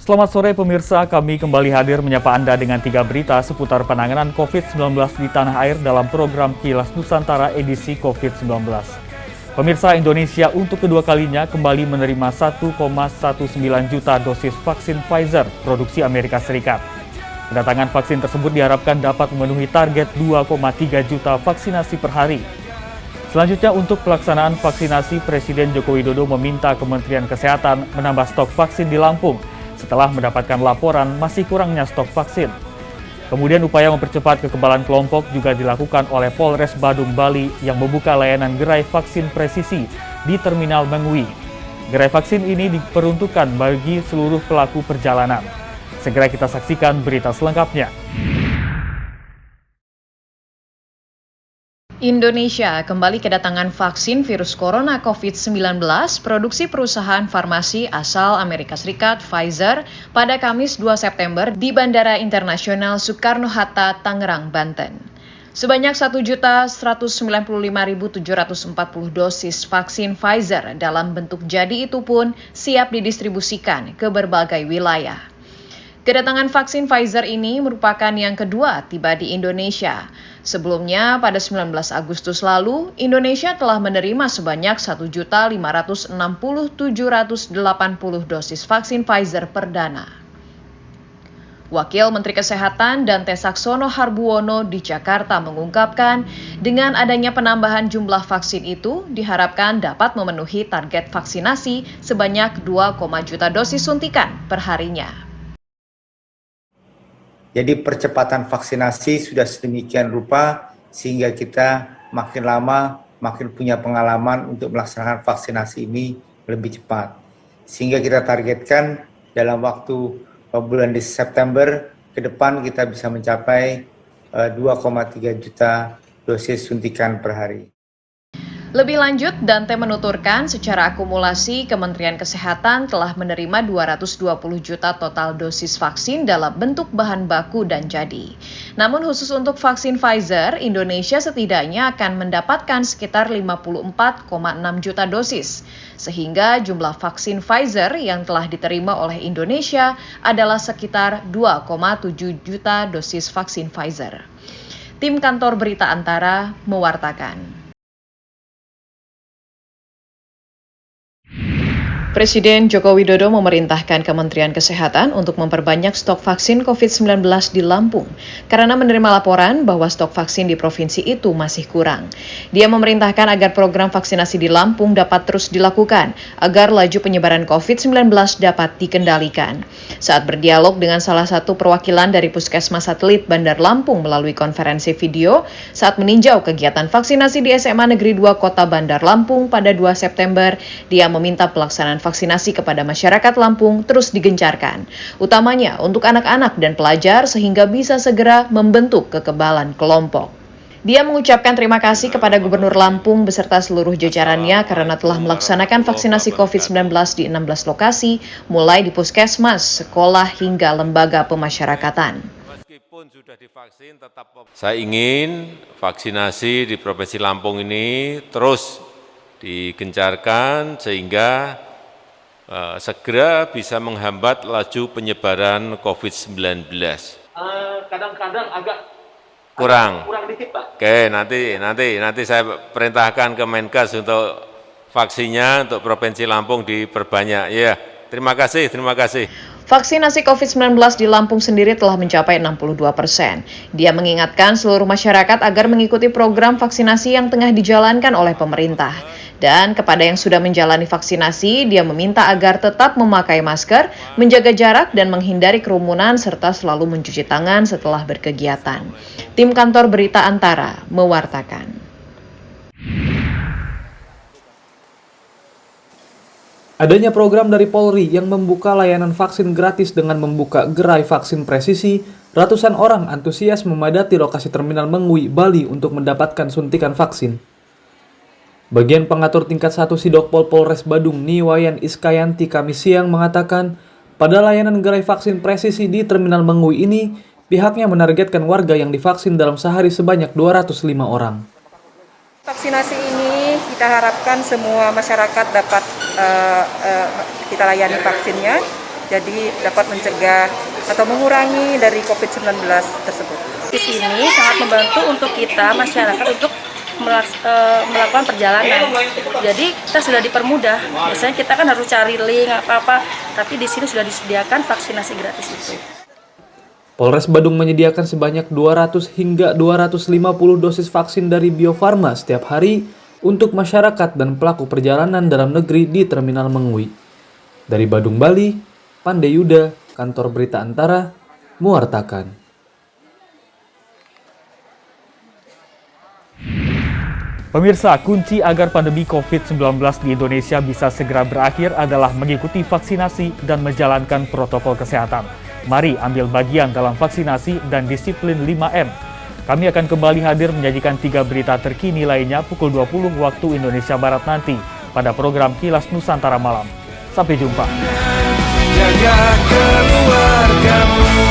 Selamat sore pemirsa, kami kembali hadir menyapa Anda dengan 3 berita seputar penanganan COVID-19 di tanah air dalam program Kilas Nusantara edisi COVID-19. Pemirsa, Indonesia untuk kedua kalinya kembali menerima 1,19 juta dosis vaksin Pfizer produksi Amerika Serikat. Kedatangan vaksin tersebut diharapkan dapat memenuhi target 2,3 juta vaksinasi per hari. Selanjutnya untuk pelaksanaan vaksinasi, Presiden Joko Widodo meminta Kementerian Kesehatan menambah stok vaksin di Lampung setelah mendapatkan laporan masih kurangnya stok vaksin. Kemudian upaya mempercepat kekebalan kelompok juga dilakukan oleh Polres Badung, Bali yang membuka layanan gerai vaksin presisi di Terminal Mengwi. Gerai vaksin ini diperuntukkan bagi seluruh pelaku perjalanan. Segera kita saksikan berita selengkapnya. Indonesia kembali kedatangan vaksin virus corona COVID-19 produksi perusahaan farmasi asal Amerika Serikat Pfizer pada Kamis 2 September di Bandara Internasional Soekarno-Hatta, Tangerang, Banten. Sebanyak 1.195.740 dosis vaksin Pfizer dalam bentuk jadi itu pun siap didistribusikan ke berbagai wilayah. Kedatangan vaksin Pfizer ini merupakan yang kedua tiba di Indonesia. Sebelumnya, pada 19 Agustus lalu, Indonesia telah menerima sebanyak 1.560.780 dosis vaksin Pfizer perdana. Wakil Menteri Kesehatan Dante Saxono Harbuono di Jakarta mengungkapkan, dengan adanya penambahan jumlah vaksin itu diharapkan dapat memenuhi target vaksinasi sebanyak 2, juta dosis suntikan per harinya. Jadi percepatan vaksinasi sudah sedemikian rupa sehingga kita makin lama makin punya pengalaman untuk melaksanakan vaksinasi ini lebih cepat. Sehingga kita targetkan dalam waktu bulan September ke depan kita bisa mencapai 2,3 juta dosis suntikan per hari. Lebih lanjut, Dante menuturkan secara akumulasi Kementerian Kesehatan telah menerima 220 juta total dosis vaksin dalam bentuk bahan baku dan jadi. Namun khusus untuk vaksin Pfizer, Indonesia setidaknya akan mendapatkan sekitar 54,6 juta dosis. Sehingga jumlah vaksin Pfizer yang telah diterima oleh Indonesia adalah sekitar 2,7 juta dosis vaksin Pfizer. Tim Kantor Berita Antara mewartakan. Presiden Joko Widodo memerintahkan Kementerian Kesehatan untuk memperbanyak stok vaksin COVID-19 di Lampung karena menerima laporan bahwa stok vaksin di provinsi itu masih kurang. Dia memerintahkan agar program vaksinasi di Lampung dapat terus dilakukan agar laju penyebaran COVID-19 dapat dikendalikan. Saat berdialog dengan salah satu perwakilan dari Puskesmas Satelit Bandar Lampung melalui konferensi video saat meninjau kegiatan vaksinasi di SMA Negeri 2 Kota Bandar Lampung pada 2 September, dia meminta pelaksanaan vaksinasi kepada masyarakat Lampung terus digencarkan, utamanya untuk anak-anak dan pelajar sehingga bisa segera membentuk kekebalan kelompok. Dia mengucapkan terima kasih kepada Gubernur Lampung beserta seluruh jajarannya karena telah melaksanakan vaksinasi COVID-19 di 16 lokasi, mulai di puskesmas, sekolah, hingga lembaga pemasyarakatan. Saya ingin vaksinasi di Provinsi Lampung ini terus digencarkan sehingga segera bisa menghambat laju penyebaran COVID-19. Kadang-kadang agak kurang dikit, Pak. Oke, nanti saya perintahkan ke Menkes untuk vaksinnya untuk Provinsi Lampung diperbanyak. Ya, terima kasih. Vaksinasi COVID-19 di Lampung sendiri telah mencapai 62%. Dia mengingatkan seluruh masyarakat agar mengikuti program vaksinasi yang tengah dijalankan oleh pemerintah. Dan kepada yang sudah menjalani vaksinasi, dia meminta agar tetap memakai masker, menjaga jarak, dan menghindari kerumunan, serta selalu mencuci tangan setelah berkegiatan. Tim Kantor Berita Antara mewartakan. Adanya program dari Polri yang membuka layanan vaksin gratis dengan membuka gerai vaksin presisi, ratusan orang antusias memadati lokasi Terminal Mengwi, Bali untuk mendapatkan suntikan vaksin. Bagian pengatur tingkat 1 Sidokpol Polres Badung, Niwayan Iskayanti, Kamis siang mengatakan, pada layanan gerai vaksin presisi di Terminal Mengwi ini, pihaknya menargetkan warga yang divaksin dalam sehari sebanyak 205 orang. Vaksinasi ini kita harapkan semua masyarakat dapat kita layani vaksinnya jadi dapat mencegah atau mengurangi dari COVID-19 tersebut. Ini sangat membantu untuk kita masyarakat untuk melakukan perjalanan. Jadi kita sudah dipermudah. Biasanya kita kan harus cari link apa-apa, tapi di sini sudah disediakan vaksinasi gratis itu. Polres Badung menyediakan sebanyak 200 hingga 250 dosis vaksin dari Bio Farma setiap hari untuk masyarakat dan pelaku perjalanan dalam negeri di Terminal Mengui. Dari Badung, Bali, Pandey Yuda, Kantor Berita Antara, mewartakan. Pemirsa, kunci agar pandemi COVID-19 di Indonesia bisa segera berakhir adalah mengikuti vaksinasi dan menjalankan protokol kesehatan. Mari ambil bagian dalam vaksinasi dan disiplin 5M. Kami akan kembali hadir menyajikan 3 berita terkini lainnya pukul 20 waktu Indonesia Barat nanti pada program Kilas Nusantara Malam. Sampai jumpa. Jaga keluargamu.